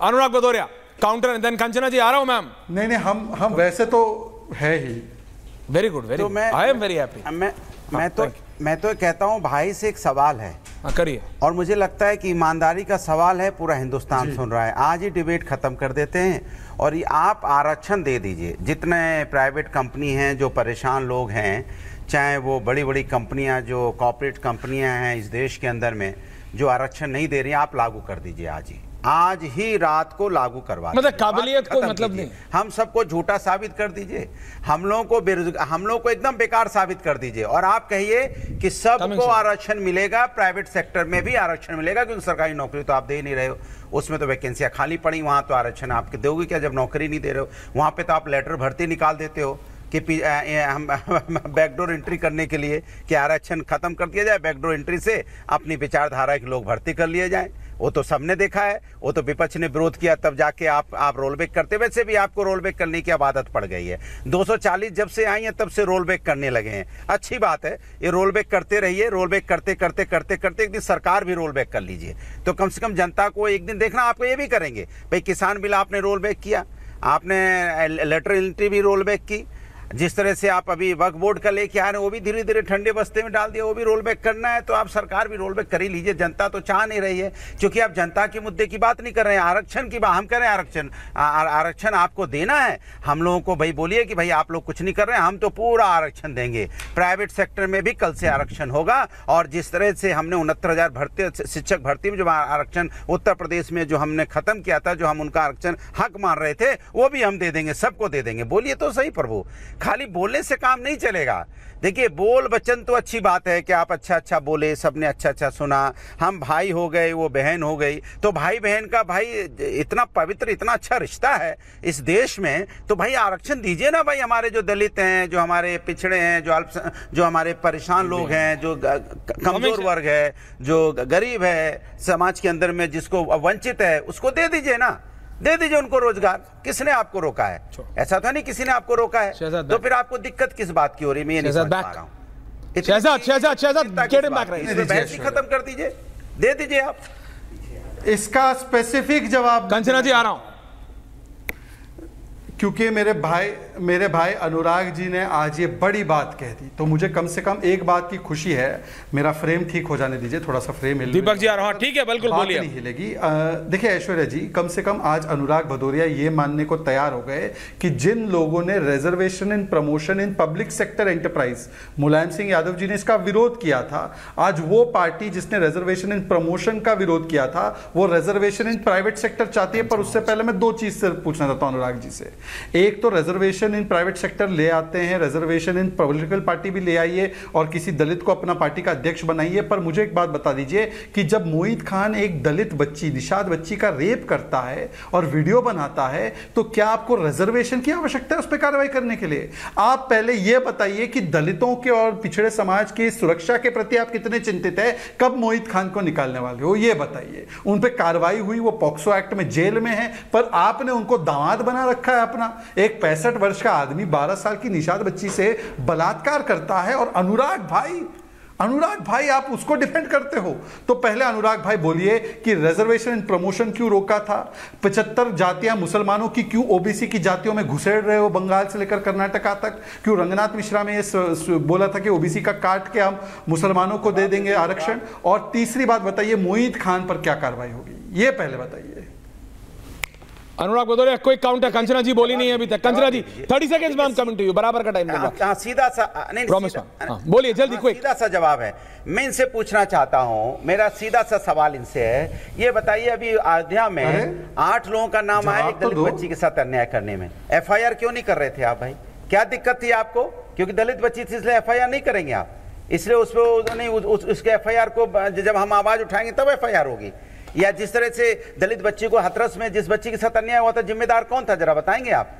अनुराग Bhadauria counter then Kanchana ji आ रहा हूं मैम। नहीं हम वैसे तो है ही। Very good very good, I am very happy. मैं तो कहता हूं भाई से एक सवाल है, करिए। और मुझे लगता है कि ईमानदारी का सवाल है, पूरा हिंदुस्तान सुन रहा है। आज ही डिबेट खत्म कर देते हैं और ये आप आरक्षण दे दीजिए। जितने प्राइवेट कंपनी हैं जो परेशान लोग हैं, चाहे वो बड़ी बड़ी कंपनियां जो कॉर्पोरेट कंपनियां हैं इस देश के अंदर में जो आरक्षण नहीं दे रही, आप लागू कर दीजिए। आज ही रात को लागू करवा, मतलब काबिलियत को मतलब नहीं, हम सबको झूठा साबित कर दीजिए, हम लोगों को एकदम बेकार साबित कर दीजिए, और आप कहिए कि सबको आरक्षण मिलेगा, प्राइवेट सेक्टर में भी आरक्षण मिलेगा, क्योंकि सरकारी नौकरी तो आप दे नहीं रहे हो, उसमें तो वैकेंसियां खाली पड़ी, वहां तो आरक्षण आप दोगे क्या जब नौकरी नहीं दे रहे हो? वहां पे तो आप लेटर भर्ती निकाल देते हो कि हम बैकडोर एंट्री करने के लिए कि आरक्षण खत्म कर दिया जाए, बैकडोर एंट्री से अपनी विचारधारा के लोग भर्ती कर लिए जाएं। वो तो सबने देखा है, वो तो विपक्ष ने विरोध किया, तब जाके आप रोल बैक करते। वैसे भी आपको रोल बैक करने की अब आदत पड़ गई है, 240 जब से आई है तब से रोल बैक करने लगे हैं। अच्छी बात है, ये रोल बैक करते रहिए, रोल बैक करते करते करते करते एक दिन सरकार भी रोल बैक कर लीजिए, तो कम से कम जनता को एक दिन देखना आपको ये भी करेंगे। भाई किसान बिल आपने रोल बैक किया, आपने लेटर एंट्री भी रोल बैक की, जिस तरह से आप अभी वक्फ बोर्ड का लेके आ रहे हैं वो भी धीरे धीरे ठंडे बस्ते में डाल दिया, वो भी रोल बैक करना है, तो आप सरकार भी रोल बैक कर ही लीजिए। जनता तो चाह नहीं रही है, क्योंकि आप जनता के मुद्दे की बात नहीं कर रहे हैं, आरक्षण की बात हम कर रहे हैं। आरक्षण आपको देना है, हम लोगों को भाई बोलिए कि भाई आप लोग कुछ नहीं कर रहे हैं, हम तो पूरा आरक्षण देंगे। प्राइवेट सेक्टर में भी कल से आरक्षण होगा, और जिस तरह से हमने 69,000 भर्ती शिक्षक भर्ती में जो आरक्षण उत्तर प्रदेश में जो हमने खत्म किया था, जो हम उनका आरक्षण हक मान रहे थे, वो भी हम दे देंगे, सबको दे देंगे। बोलिए तो सही प्रभु, खाली बोलने से काम नहीं चलेगा। देखिए बोल बचन तो अच्छी बात है कि आप अच्छा अच्छा बोले, सबने अच्छा अच्छा सुना, हम भाई हो गए, वो बहन हो गई, तो भाई बहन का भाई इतना पवित्र इतना अच्छा रिश्ता है इस देश में, तो भाई आरक्षण दीजिए ना भाई। हमारे जो दलित हैं, जो हमारे पिछड़े हैं, जो हमारे परेशान लोग हैं, जो कमजोर वर्ग है, जो गरीब है समाज के अंदर में, जिसको वंचित है, उसको दे दीजिए ना, दे दीजिए उनको रोजगार। किसने आपको रोका है? ऐसा था नहीं किसी ने आपको रोका है, तो फिर आपको दिक्कत किस बात की हो रही है? मैं ये नहीं समझ पा रहा हूं। बहस ही खत्म कर दीजिए, दे दीजिए आप इसका स्पेसिफिक जवाब। कंचना जी आ रहा हूं, क्योंकि मेरे भाई अनुराग जी ने आज ये बड़ी बात कह दी, तो मुझे कम से कम एक बात की खुशी है। मेरा फ्रेम ठीक हो जाने दीजिए, थोड़ा सा फ्रेम हिल। दीपक जी आ रहा हूं, ठीक है बिल्कुल बोलिए। नहीं हिलेगी। देखिए ऐश्वर्या जी, कम से कम आज अनुराग भदौरिया ये मानने को तैयार हो गए कि जिन लोगों ने reservation in promotion in public sector enterprise, Mulayam Singh Yadav ji ने इसका विरोध किया था, आज वो पार्टी जिसने रिजर्वेशन इन प्रमोशन का विरोध किया था, वो रिजर्वेशन इन प्राइवेट सेक्टर चाहती है। पर उससे पहले मैं दो चीज से पूछना चाहता हूं अनुराग जी से। एक तो रिजर्वेशन इन प्राइवेट सेक्टर ले आते हैं, रिजर्वेशन इन पॉलिटिकल पार्टी भी ले आइए और किसी दलित को अपना पार्टी का अध्यक्ष बनाइए। पर मुझे एक बात बता दीजिए कि जब मोहित खान एक दलित बच्ची, निषाद बच्ची का रेप करता है और वीडियो बनाता है, तो क्या आपको रिजर्वेशन की आवश्यकता है उस पर कार्रवाई करने के लिए? आप पहले यह बताइए कि दलितों के और पिछड़े समाज की सुरक्षा के प्रति आप कितने चिंतित है? कब मोहित खान को निकालने वाले हो यह बताइए। उन पर कार्रवाई हुई, वो पॉक्सो एक्ट में जेल में है, पर आपने उनको दामाद बना रखा है अपना। एक 65 वर्ष का आदमी 12 साल की निषाद बच्ची से बलात्कार करता है, और अनुराग भाई आप उसको डिफेंड करते हो। तो पहले अनुराग भाई बोलिए कि रिजर्वेशन इन प्रमोशन क्यों रोका था? 75 जातियां मुसलमानों की क्यों ओबीसी की जातियों में घुसेड़ रहे हो, बंगाल से लेकर कर्नाटका तक? क्यों रंगनाथ मिश्रा में ये बोला था कि ओबीसी का काट के हम मुसलमानों को दे देंगे आरक्षण? और तीसरी बात बताइए, मोहित खान पर क्या कार्रवाई होगी, ये पहले बताइए। अनुराग भदौरिया कोई काउंटर, कंचना जी बोली नहीं है अभी तक। कंचना जी 30 सेकंड्स में कमिंग टू यू, बराबर का टाइम देगा। सीधा सा नहीं, बोलिए जल्दी, कोई सीधा सा जवाब है। मैं इनसे पूछना चाहता हूं, मेरा सीधा सा सवाल इनसे है, ये बताइए अभी अयोध्या में 8 लोगों का नाम आया एक दलित बच्ची के साथ अन्याय करने में, एफआईआर क्यों नहीं कर रहे थे आप भाई? क्या दिक्कत थी आपको? क्योंकि दलित बच्ची थी इसलिए एफआईआर नहीं करेंगे आप, इसलिए उसके एफआईआर को जब हम आवाज उठाएंगे तब एफआईआर होगी। या जिस तरह से दलित बच्ची को हाथरस में जिस बच्ची के साथ अन्याय हुआ था, जिम्मेदार कौन था जरा बताएंगे आप?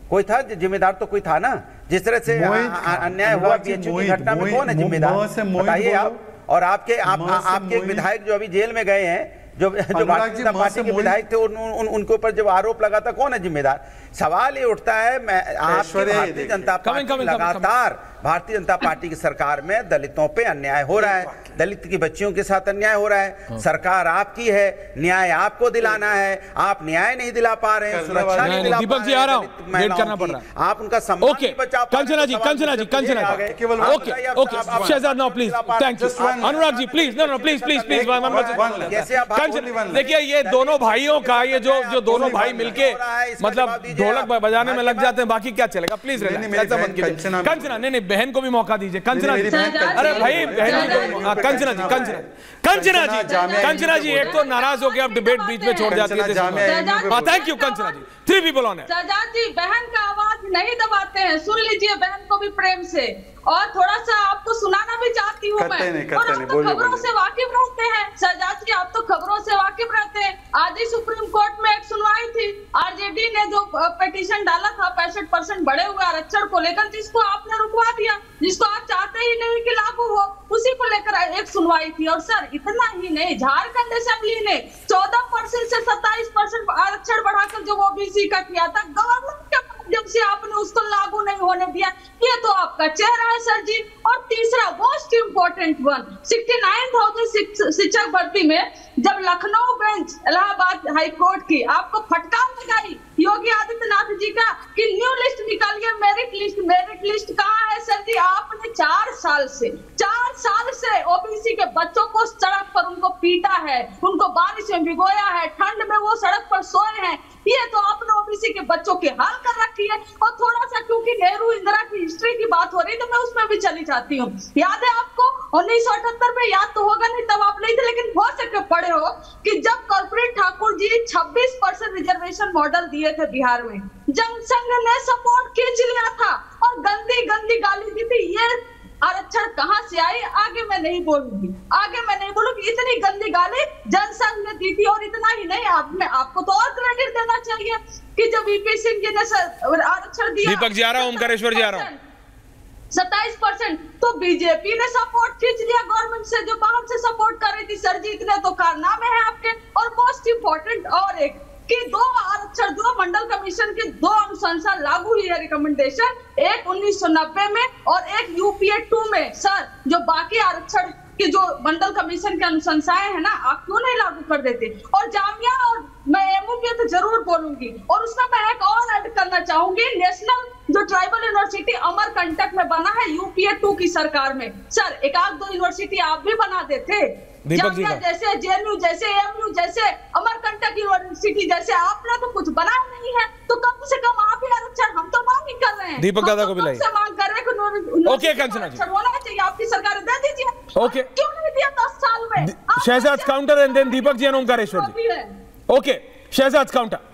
कोई था जिम्मेदार? तो कोई था ना। जिस तरह से अन्याय हुआ बीएचयू की घटना में, कौन है जिम्मेदार बताइए आप? और आपके विधायक जो अभी जेल में गए हैं, जो भारतीय जनता पार्टी के विधायक थे, उनके ऊपर जब आरोप लगा था, कौन है जिम्मेदार? सवाल ये उठता है, मैं आपकी भारतीय जनता पार्टी लगातार भारतीय जनता पार्टी की सरकार में दलितों पे अन्याय हो रहा है, दलित की बच्चियों के साथ अन्याय हो रहा है। सरकार आपकी है, न्याय आपको दिलाना है, आप न्याय नहीं दिला पा रहे हैं, सुरक्षा नहीं दिला पा रहे हैं। दीपक जी आ रहा हूं, वेट करना पड़ रहा है, आप उनका सम्मान नहीं बचा पा रहे हैं। Kanchana ji, okay, Shahzad now please, thank you. Anurag ji please, no please, जैसे आप देखिए ये दोनों भाइयों का, ये जो दोनों भाई मिलके मतलब ढोलक बजाने में लग जाते हैं, बाकी क्या चलेगा। प्लीज कंचना, नहीं बहन को भी मौका दीजिए। कंचना जी, अरे भाई बहन जी, कंचना जी एक तो नाराज हो गया, अब डिबेट बीच में छोड़ जाती है। Thank you Kanchana ji, 3 people on it। Shahzad ji बहन का आवाज नहीं दबाते हैं, सुन लीजिए बहन को भी प्रेम से, और थोड़ा सा आपको सुनाना भी चाहती हूँ मैं। और आप तो खबरों से वाकिफ रहते हैं शहजाद जी, आप तो खबरों से वाकिफ रहते हैं। आज ही सुप्रीम कोर्ट में एक सुनवाई थी, आरजेडी ने जो पिटीशन डाला था 65% बढ़े हुए आरक्षण को लेकर, जिसको आपने रुकवा दिया, जिसको आप चाहते ही नहीं कि लागू हो, उसी को लेकर एक सुनवाई थी। और सर इतना ही नहीं, झारखंड असेंबली ने 14% से 27% आरक्षण बढ़ाकर जो ओबीसी का किया था, गवर्नमेंट के माध्यम से आपने उसको लागू नहीं होने दिया। ये तो आपका चेहरा है सर जी। और तीसरा मोस्ट इंपोर्टेंट वन, 69,000 शिक्षक भर्ती में जब Lucknow bench Allahabad high court की आपको फटकार लगाई योगी आदित्यनाथ जी का कि न्यू लिस्ट निकालिए, मेरिट लिस्ट कहाँ है सर जी। आपने 4 साल से ओबीसी के बच्चों को सड़क पर उनको पीटा है, उनको बारिश में भिगोया है, ठंड में वो सड़क पर सोए हैं। ये तो आपने ओबीसी के बच्चों की हाल कर रखी है। और थोड़ा सा क्योंकि नेहरू इंदिरा की हिस्ट्री की बात हो रही तो मैं उसमें भी चली जाती हूँ। याद है आपको 1978 में, याद तो होगा नहीं तब आप नहीं थे, लेकिन हो सके पढ़े हो कि जब कर्पूरी ठाकुर जी 26% रिजर्वेशन मॉडल दिए थे बिहार में, जनसंघ ने सपोर्ट खींच लिया था और गंदी गाली दी थी। ये आरक्षण कहां से आई आगे मैं नहीं बोलूंगी, इतनी गंदी गाली जनसंघ ने दी थी। और इतना ही नहीं, आपको तो और क्रेडिट देना चाहिए कि जब वीपी सिंह जी ने आरक्षण दिया, दीपक जी आ रहा हूं, ओमकारेश्वर जी आ रहा हूं, 27%, तो बीजेपी ने सपोर्ट खींच लिया गवर्नमेंट से जो बाहर से सपोर्ट कर रही थी। सर जी इतने तो कारनामे हैं आपके। और मोस्ट इंपोर्टेंट और एक कि 2 आरक्षण, 2 मंडल कमीशन की 2 अनुशंसा लागू हुई है रिकमेंडेशन, एक 1990 में और एक यूपीए 2 में। सर जो बाकी आरक्षण की जो मंडल कमीशन की अनुशंसाएं है ना, आप क्यों नहीं लागू कर देते। और जामिया, और मैं एमयू पे तो जरूर बोलूंगी, और उसमें मैं एक और ऐड करना चाहूंगी, नेशनल जो ट्राइबल यूनिवर्सिटी अमरकंटक में बना है यूपीए 2 की सरकार में। सर 1-2 यूनिवर्सिटी आप भी बना देते, जामिया जैसे, जेएनयू जैसे, एमयू जैसे, अमरकंटक यूनिवर्सिटी जैसे, आपने तो कुछ बनाया नहीं है। तो कम से कम आप ही आरक्षण, हम तो मांग ही कर रहे हैं, दीपक दादा को भी लाइए, मांग कर रहे हैं। ओके कंचना जी, होना चाहिए, आपकी सरकार दे दीजिए। ओके, क्यों नहीं दिया 10 साल में? Shahzad counter and then Deepak ji and Omkareshwar ji. Okay Shahzad counter.